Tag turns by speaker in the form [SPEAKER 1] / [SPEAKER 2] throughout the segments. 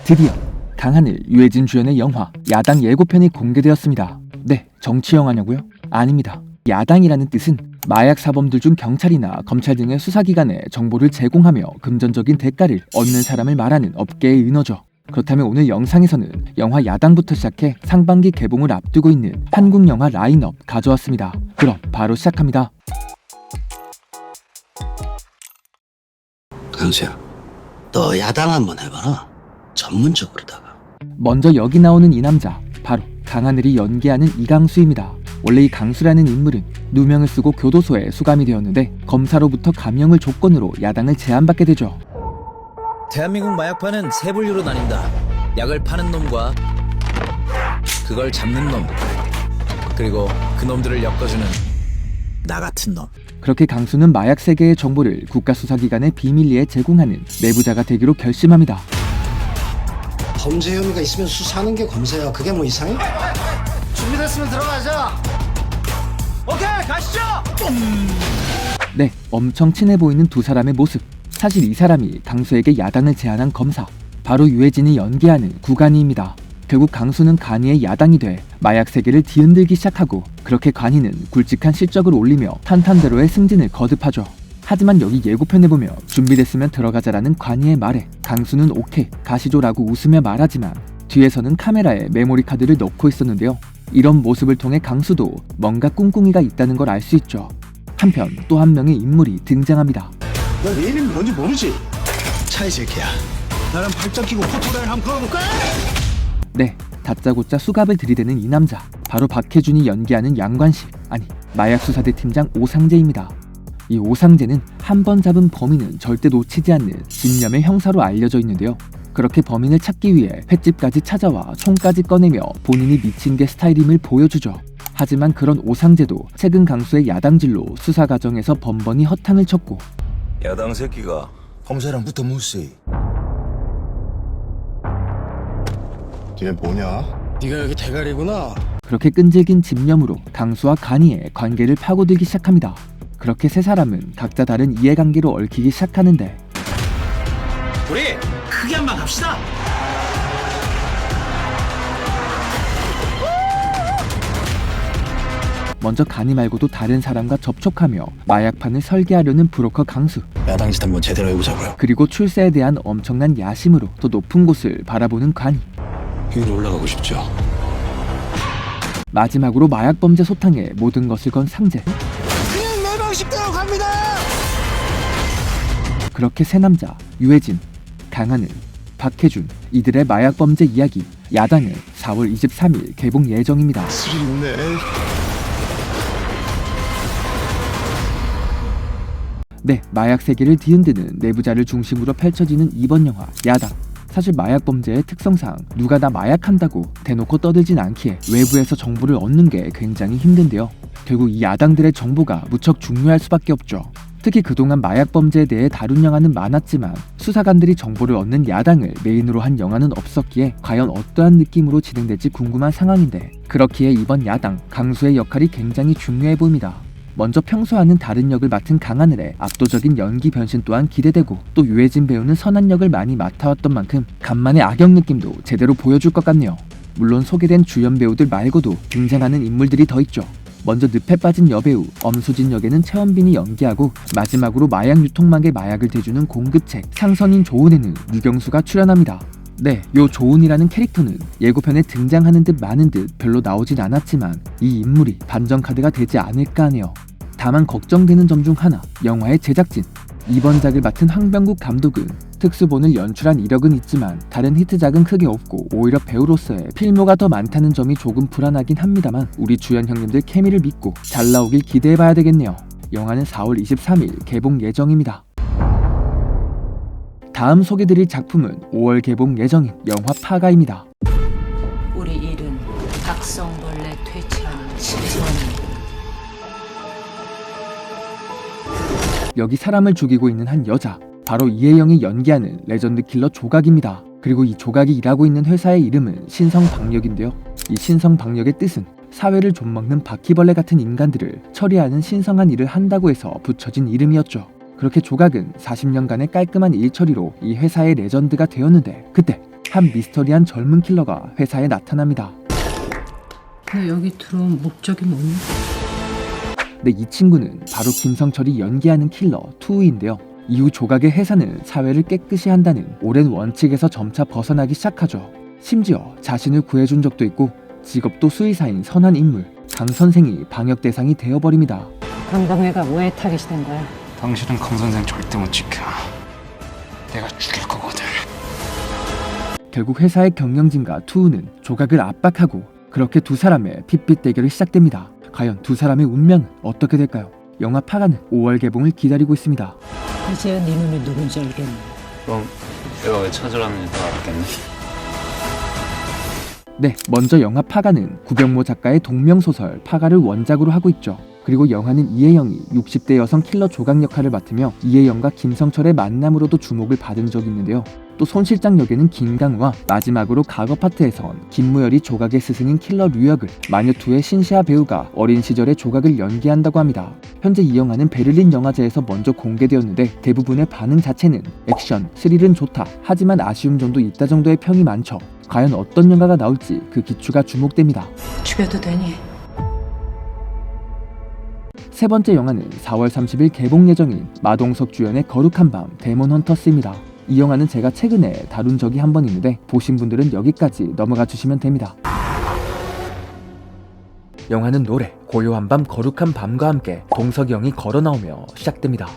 [SPEAKER 1] 드디어 강하늘, 유해진 주연의 영화 야당 예고편이 공개되었습니다. 네, 정치 영화냐고요? 아닙니다. 야당이라는 뜻은 마약 사범들 중 경찰이나 검찰 등의 수사기관에 정보를 제공하며 금전적인 대가를 얻는 사람을 말하는 업계의 은어죠. 그렇다면 오늘 영상에서는 영화 야당부터 시작해 상반기 개봉을 앞두고 있는 한국 영화 라인업 가져왔습니다. 그럼 바로 시작합니다.
[SPEAKER 2] 강수야, 너 야당 한번 해봐라. 전문적으로다가.
[SPEAKER 1] 먼저 여기 나오는 이 남자, 바로 강하늘이 연기하는 이강수입니다. 원래 이 강수라는 인물은 누명을 쓰고 교도소에 수감이 되었는데 검사로부터 감형을 조건으로 야당을 제안받게 되죠.
[SPEAKER 3] 대한민국 마약파는 세 분류로 나뉜다. 약을 파는 놈과 그걸 잡는 놈, 그리고 그 놈들을 엮어주는 나 같은 놈.
[SPEAKER 1] 그렇게 강수는 마약 세계의 정보를 국가수사기관에 비밀리에 제공하는 내부자가 되기로 결심합니다.
[SPEAKER 2] 범죄 혐의가 있으면 수사하는 게 검사야. 그게 뭐 이상해? 준비됐으면 들어가자.
[SPEAKER 3] 오케이, 가시죠.
[SPEAKER 1] 네, 엄청 친해 보이는 두 사람의 모습. 사실 이 사람이 강수에게 야당을 제안한 검사, 바로 유해진이 연기하는 구간이입니다. 결국 강수는 간이의 야당이 돼 마약 세계를 뒤흔들기 시작하고, 그렇게 간이는 굵직한 실적을 올리며 탄탄대로의 승진을 거듭하죠. 하지만 여기 예고편에 보면 준비됐으면 들어가자라는 관이의 말에 강수는 오케이 가시죠라고 웃으며 말하지만 뒤에서는 카메라에 메모리 카드를 넣고 있었는데요. 이런 모습을 통해 강수도 뭔가 꿍꿍이가 있다는 걸 알 수 있죠. 한편 또 한 명의 인물이 등장합니다.
[SPEAKER 4] 너 내 이름이 뭔지 모르지?
[SPEAKER 2] 차 이 새끼야.
[SPEAKER 4] 나랑 발짝 끼고 포토라인 한번 걸어볼까?
[SPEAKER 1] 네, 다짜고짜 수갑을 들이대는 이 남자, 바로 박해준이 연기하는 양관식, 아니 마약수사대 팀장 오상재입니다. 이 오상재는 한 번 잡은 범인은 절대 놓치지 않는 집념의 형사로 알려져 있는데요. 그렇게 범인을 찾기 위해 횟집까지 찾아와 총까지 꺼내며 본인이 미친 게 스타일임을 보여주죠. 하지만 그런 오상재도 최근 강수의 야당질로 수사 과정에서 번번이 허탕을 쳤고,
[SPEAKER 5] 야당 새끼가
[SPEAKER 4] 검사랑 붙어 무시. 뒤에 뭐냐?
[SPEAKER 2] 네가 여기 대가리구나.
[SPEAKER 1] 그렇게 끈질긴 집념으로 강수와 간이의 관계를 파고들기 시작합니다. 그렇게 세 사람은 각자 다른 이해관계로 얽히기 시작하는데,
[SPEAKER 3] 우리 크게 한번 갑시다.
[SPEAKER 1] 먼저 간이 말고도 다른 사람과 접촉하며 마약판을 설계하려는 브로커 강수,
[SPEAKER 2] 야당 짓 한번 제대로 해보자고요.
[SPEAKER 1] 그리고 출세에 대한 엄청난 야심으로 더 높은 곳을 바라보는 간이,
[SPEAKER 2] 위로 올라가고 싶죠.
[SPEAKER 1] 마지막으로 마약 범죄 소탕에 모든 것을 건 상재.
[SPEAKER 2] 그냥 내 방식대로 갑니다.
[SPEAKER 1] 그렇게 세 남자 유해진, 강하늘, 박해준, 이들의 마약 범죄 이야기 야당은 4월 23일 개봉 예정입니다.
[SPEAKER 4] 스릴네.
[SPEAKER 1] 네, 마약 세계를 뒤흔드는 내부자를 중심으로 펼쳐지는 이번 영화 야당. 사실 마약 범죄의 특성상 누가 다 마약한다고 대놓고 떠들진 않기에 외부에서 정보를 얻는 게 굉장히 힘든데요. 결국 이 야당들의 정보가 무척 중요할 수밖에 없죠. 특히 그동안 마약 범죄에 대해 다룬 영화는 많았지만 수사관들이 정보를 얻는 야당을 메인으로 한 영화는 없었기에 과연 어떠한 느낌으로 진행될지 궁금한 상황인데, 그렇기에 이번 야당 강수의 역할이 굉장히 중요해 보입니다. 먼저 평소와는 다른 역을 맡은 강하늘의 압도적인 연기 변신 또한 기대되고, 또 유해진 배우는 선한 역을 많이 맡아왔던 만큼 간만에 악역 느낌도 제대로 보여줄 것 같네요. 물론 소개된 주연 배우들 말고도 등장하는 인물들이 더 있죠. 먼저 늪에 빠진 여배우 엄수진 역에는 최원빈이 연기하고, 마지막으로 마약 유통망에 마약을 대주는 공급책 상선인 조은에는 유경수가 출연합니다. 네, 요 조은이라는 캐릭터는 예고편에 등장하는 듯 마는 듯 별로 나오진 않았지만 이 인물이 반전 카드가 되지 않을까 하네요. 다만 걱정되는 점 중 하나, 영화의 제작진. 이번 작을 맡은 황병국 감독은 특수본을 연출한 이력은 있지만 다른 히트작은 크게 없고 오히려 배우로서의 필모가 더 많다는 점이 조금 불안하긴 합니다만, 우리 주연 형님들 케미를 믿고 잘 나오길 기대해봐야 되겠네요. 영화는 4월 23일 개봉 예정입니다. 다음 소개드릴 작품은 5월 개봉 예정인 영화 파가입니다.
[SPEAKER 6] 우리 일은 박성벌레 퇴치하는 직전입니다.
[SPEAKER 1] 여기 사람을 죽이고 있는 한 여자, 바로 이혜영이 연기하는 레전드 킬러 조각입니다. 그리고 이 조각이 일하고 있는 회사의 이름은 신성방역인데요. 이 신성방역의 뜻은 사회를 좀먹는 바퀴벌레 같은 인간들을 처리하는 신성한 일을 한다고 해서 붙여진 이름이었죠. 그렇게 조각은 40년간의 깔끔한 일 처리로 이 회사의 레전드가 되었는데, 그때 한 미스터리한 젊은 킬러가 회사에 나타납니다.
[SPEAKER 6] 너 여기 들어온 목적이 뭐니?
[SPEAKER 1] 네, 이 친구는 바로 김성철이 연기하는 킬러 투우인데요. 이후 조각의 해산은 사회를 깨끗이 한다는 오랜 원칙에서 점차 벗어나기 시작하죠. 심지어 자신을 구해준 적도 있고 직업도 수의사인 선한 인물 강 선생이 방역 대상이 되어버립니다.
[SPEAKER 6] 강동회가 왜 타깃이 된 거야?
[SPEAKER 7] 당신은 강 선생 절대 못 지켜. 내가 죽일 거거든.
[SPEAKER 1] 결국 회사의 경영진과 투우는 조각을 압박하고 그렇게 두 사람의 핏빛 대결이 시작됩니다. 과연 두 사람의 운명은 어떻게 될까요? 영화 파가는 5월 개봉을 기다리고 있습니다.
[SPEAKER 6] 이제야 네 눈이 누군지 알겠네.
[SPEAKER 7] 그럼 내가 왜 찾으라는지 다 알겠네.
[SPEAKER 1] 네, 먼저 영화 파가는 구병모 작가의 동명소설 파가를 원작으로 하고 있죠. 그리고 영화는 이혜영이 60대 여성 킬러 조각 역할을 맡으며 이혜영과 김성철의 만남으로도 주목을 받은 적이 있는데요. 또 손실장 역에는 김강우와 마지막으로 과거 파트에선 김무열이 조각의 스승인 킬러 류역을, 마녀2의 신시아 배우가 어린 시절의 조각을 연기한다고 합니다. 현재 이 영화는 베를린 영화제에서 먼저 공개되었는데 대부분의 반응 자체는 액션, 스릴은 좋다, 하지만 아쉬움 정도 있다 정도의 평이 많죠. 과연 어떤 영화가 나올지 그 기추가 주목됩니다.
[SPEAKER 6] 죽여도 되니?
[SPEAKER 1] 세 번째 영화는 4월 30일 개봉 예정인 마동석 주연의 거룩한 밤 데몬 헌터스입니다. 이 영화는 제가 최근에 다룬 적이 한 번 있는데 보신 분들은 여기까지 넘어가 주시면 됩니다. 영화는 노래, 고요한 밤 거룩한 밤과 함께 동석이 형이 걸어 나오며 시작됩니다.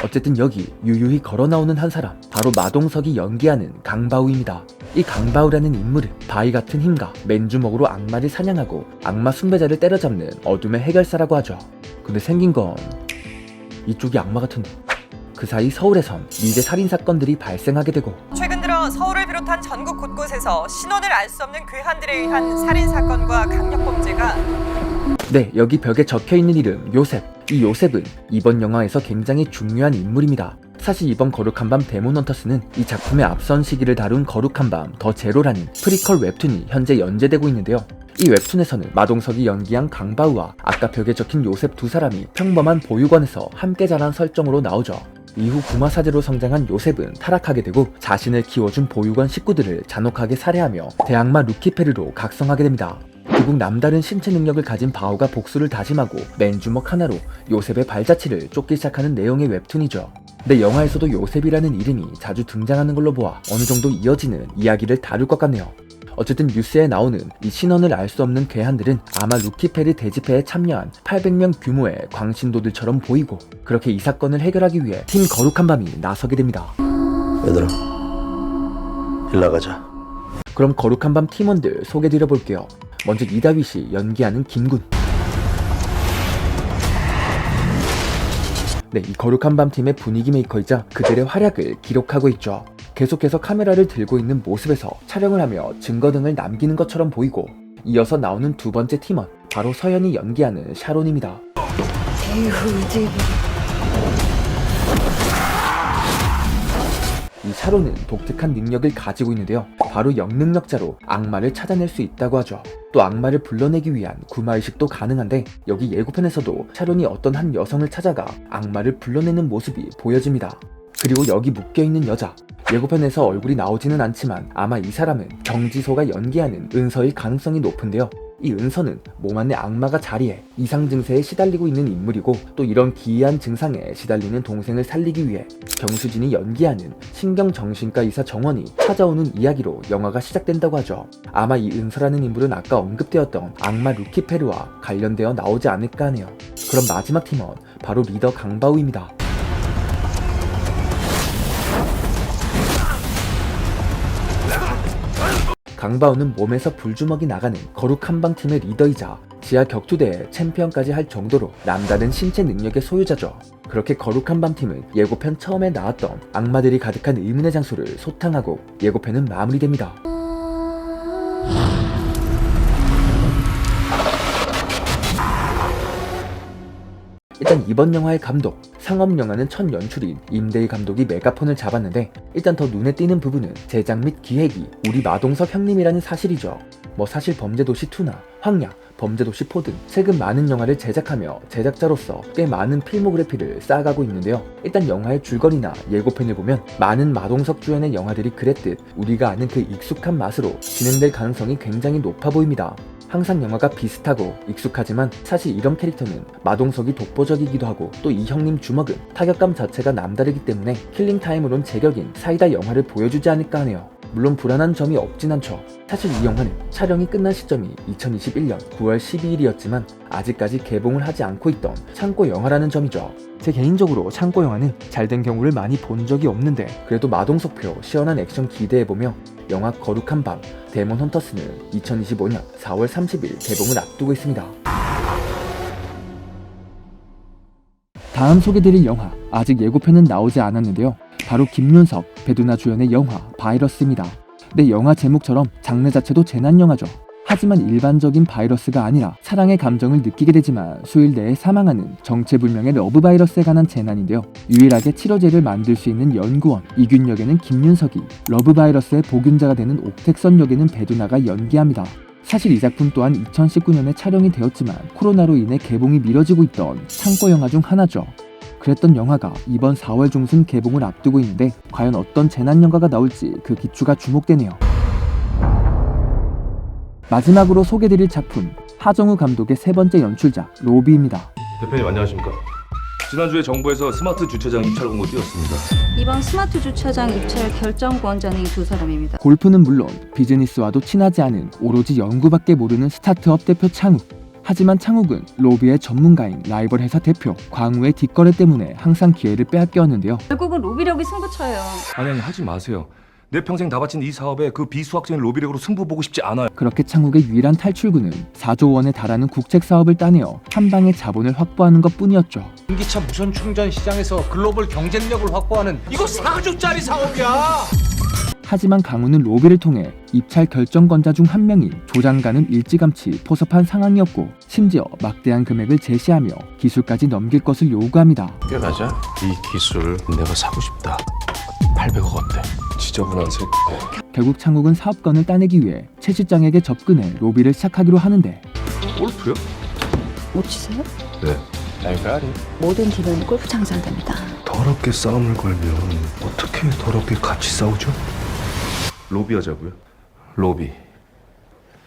[SPEAKER 1] 어쨌든 여기 유유히 걸어 나오는 한 사람, 바로 마동석이 연기하는 강바우입니다. 이 강바우라는 인물은 바위 같은 힘과 맨주먹으로 악마를 사냥하고 악마 숭배자를 때려잡는 어둠의 해결사라고 하죠. 근데 생긴 건 이쪽이 악마 같은데. 그 사이 서울에선 미제 살인사건들이 발생하게 되고
[SPEAKER 8] 최근 들어 서울을 비롯한 전국 곳곳에서 신원을 알 수 없는 괴한들에 의한 살인사건과 강력범죄가
[SPEAKER 1] 네, 여기 벽에 적혀있는 이름 요셉. 이 요셉은 이번 영화에서 굉장히 중요한 인물입니다. 사실 이번 거룩한 밤 데몬 헌터스는 이 작품의 앞선 시기를 다룬 거룩한 밤 더 제로라는 프리퀄 웹툰이 현재 연재되고 있는데요. 이 웹툰에서는 마동석이 연기한 강바우와 아까 벽에 적힌 요셉 두 사람이 평범한 보육원에서 함께 자란 설정으로 나오죠. 이후 구마사제로 성장한 요셉은 타락하게 되고 자신을 키워준 보육원 식구들을 잔혹하게 살해하며 대악마 루키페르로 각성하게 됩니다. 결국 남다른 신체 능력을 가진 바우가 복수를 다짐하고 맨주먹 하나로 요셉의 발자취를 쫓기 시작하는 내용의 웹툰이죠. 근데 영화에서도 요셉이라는 이름이 자주 등장하는 걸로 보아 어느 정도 이어지는 이야기를 다룰 것 같네요. 어쨌든 뉴스에 나오는 이 신원을 알 수 없는 괴한들은 아마 루키페르 대집회에 참여한 800명 규모의 광신도들처럼 보이고, 그렇게 이 사건을 해결하기 위해 팀 거룩한 밤이 나서게 됩니다.
[SPEAKER 5] 얘들아, 일 나가자.
[SPEAKER 1] 그럼 거룩한 밤 팀원들 소개드려 볼게요. 먼저 이다윗이 연기하는 김군. 네, 이 거룩한 밤 팀의 분위기 메이커이자 그들의 활약을 기록하고 있죠. 계속해서 카메라를 들고 있는 모습에서 촬영을 하며 증거 등을 남기는 것처럼 보이고, 이어서 나오는 두 번째 팀원, 바로 서연이 연기하는 샤론입니다. 이 샤론은 독특한 능력을 가지고 있는데요. 바로 영능력자로 악마를 찾아낼 수 있다고 하죠. 또 악마를 불러내기 위한 구마의식도 가능한데, 여기 예고편에서도 샤론이 어떤 한 여성을 찾아가 악마를 불러내는 모습이 보여집니다. 그리고 여기 묶여있는 여자, 예고편에서 얼굴이 나오지는 않지만 아마 이 사람은 정지소가 연기하는 은서일 가능성이 높은데요. 이 은서는 몸 안에 악마가 자리해 이상 증세에 시달리고 있는 인물이고, 또 이런 기이한 증상에 시달리는 동생을 살리기 위해 경수진이 연기하는 신경정신과 의사 정원이 찾아오는 이야기로 영화가 시작된다고 하죠. 아마 이 은서라는 인물은 아까 언급되었던 악마 루키페르와 관련되어 나오지 않을까 하네요. 그럼 마지막 팀원, 바로 리더 강바우입니다. 강바우는 몸에서 불주먹이 나가는 거룩한 밤 팀의 리더이자 지하 격투대의 챔피언까지 할 정도로 남다른 신체 능력의 소유자죠. 그렇게 거룩한 밤 팀은 예고편 처음에 나왔던 악마들이 가득한 의문의 장소를 소탕하고 예고편은 마무리됩니다. 일단 이번 영화의 감독, 상업 영화는 첫 연출인 임대희 감독이 메가폰을 잡았는데 일단 더 눈에 띄는 부분은 제작 및 기획이 우리 마동석 형님이라는 사실이죠. 사실 범죄도시2나 황야, 범죄도시4 등 최근 많은 영화를 제작하며 제작자로서 꽤 많은 필모그래피를 쌓아가고 있는데요. 일단 영화의 줄거리나 예고편을 보면 많은 마동석 주연의 영화들이 그랬듯 우리가 아는 그 익숙한 맛으로 진행될 가능성이 굉장히 높아 보입니다. 항상 영화가 비슷하고 익숙하지만 사실 이런 캐릭터는 마동석이 독보적이기도 하고 또 이 형님 주먹은 타격감 자체가 남다르기 때문에 킬링타임으론 제격인 사이다 영화를 보여주지 않을까 하네요. 물론 불안한 점이 없진 않죠. 사실 이 영화는 촬영이 끝난 시점이 2021년 9월 12일이었지만 아직까지 개봉을 하지 않고 있던 창고 영화라는 점이죠. 제 개인적으로 창고 영화는 잘된 경우를 많이 본 적이 없는데 그래도 마동석표 시원한 액션 기대해보며 영화 거룩한 밤 데몬 헌터스는 2025년 4월 30일 개봉을 앞두고 있습니다. 다음 소개드릴 영화, 아직 예고편은 나오지 않았는데요. 바로 김윤석, 배두나 주연의 영화 바이러스입니다. 네, 영화 제목처럼 장르 자체도 재난 영화죠. 하지만 일반적인 바이러스가 아니라 사랑의 감정을 느끼게 되지만 수일 내에 사망하는 정체불명의 러브 바이러스에 관한 재난인데요. 유일하게 치료제를 만들 수 있는 연구원 이균 역에는 김윤석이, 러브 바이러스의 복균자가 되는 옥택선 역에는 배두나가 연기합니다. 사실 이 작품 또한 2019년에 촬영이 되었지만 코로나로 인해 개봉이 미뤄지고 있던 창고 영화 중 하나죠. 그랬던 영화가 이번 4월 중순 개봉을 앞두고 있는데 과연 어떤 재난 영화가 나올지 그 기추가 주목되네요. 마지막으로 소개드릴 작품, 하정우 감독의 세 번째 연출작 로비입니다.
[SPEAKER 9] 대표님 안녕하십니까? 지난주에 정부에서 스마트 주차장 입찰 공고 띄웠습니다.
[SPEAKER 10] 이번 스마트 주차장 입찰 결정권자는 이 두 사람입니다.
[SPEAKER 1] 골프는 물론 비즈니스와도 친하지 않은 오로지 연구밖에 모르는 스타트업 대표 창욱. 하지만 창욱은 로비의 전문가인 라이벌 회사 대표 광우의 뒷거래 때문에 항상 기회를 빼앗겼는데요.
[SPEAKER 10] 결국은 로비력이 승부처예요.
[SPEAKER 9] 아니 하지 마세요. 내 평생 다 바친 이 사업에 그 비수학적인 로비력으로 승부 보고 싶지 않아요.
[SPEAKER 1] 그렇게 창욱의 유일한 탈출구는 4조 원에 달하는 국책 사업을 따내어 한 방에 자본을 확보하는 것뿐이었죠.
[SPEAKER 7] 전기차 무선 충전 시장에서 글로벌 경쟁력을 확보하는 이거 4조짜리 사업이야.
[SPEAKER 1] 하지만 강우는 로비를 통해 입찰 결정권자 중 한 명인 조장관을 일찌감치 포섭한 상황이었고 심지어 막대한 금액을 제시하며 기술까지 넘길 것을 요구합니다.
[SPEAKER 5] 꽤 맞아? 이 기술을 내가 사고 싶다. 800억 어때? 지저분한 새끼.
[SPEAKER 1] 결국 창욱은 사업권을 따내기 위해 최 실장에게 접근해 로비를 시작하기로 하는데
[SPEAKER 9] 골프요?
[SPEAKER 10] 못 치세요?
[SPEAKER 5] 네. 날가리.
[SPEAKER 10] 모든 팀은 골프장 상대입니다.
[SPEAKER 4] 더럽게 싸움을 걸면 어떻게 더럽게 같이 싸우죠?
[SPEAKER 9] 로비하자고요? 로비.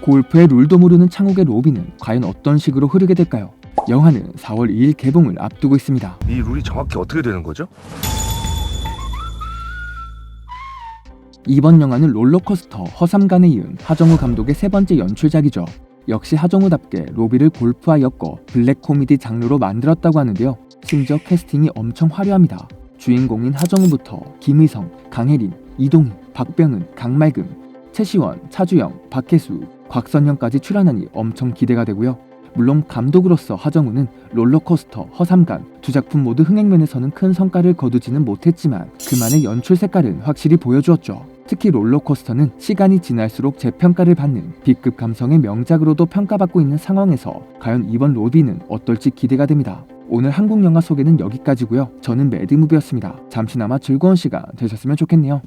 [SPEAKER 1] 골프의 룰도 모르는 창욱의 로비는 과연 어떤 식으로 흐르게 될까요? 영화는 4월 2일 개봉을 앞두고 있습니다.
[SPEAKER 9] 이 룰이 정확히 어떻게 되는 거죠?
[SPEAKER 1] 이번 영화는 롤러코스터 허삼간에 이은 하정우 감독의 세 번째 연출작이죠. 역시 하정우답게 로비를 골프와 엮어 블랙 코미디 장르로 만들었다고 하는데요. 심지어 캐스팅이 엄청 화려합니다. 주인공인 하정우부터 김의성, 강혜린, 이동희, 박병은, 강말금, 최시원, 차주영, 박혜수, 곽선영까지 출연하니 엄청 기대가 되고요. 물론 감독으로서 하정우는 롤러코스터, 허삼간 두 작품 모두 흥행면에서는 큰 성과를 거두지는 못했지만 그만의 연출 색깔은 확실히 보여주었죠. 특히 롤러코스터는 시간이 지날수록 재평가를 받는 B급 감성의 명작으로도 평가받고 있는 상황에서 과연 이번 로비는 어떨지 기대가 됩니다. 오늘 한국 영화 소개는 여기까지고요. 저는 매드무비였습니다. 잠시나마 즐거운 시간 되셨으면 좋겠네요.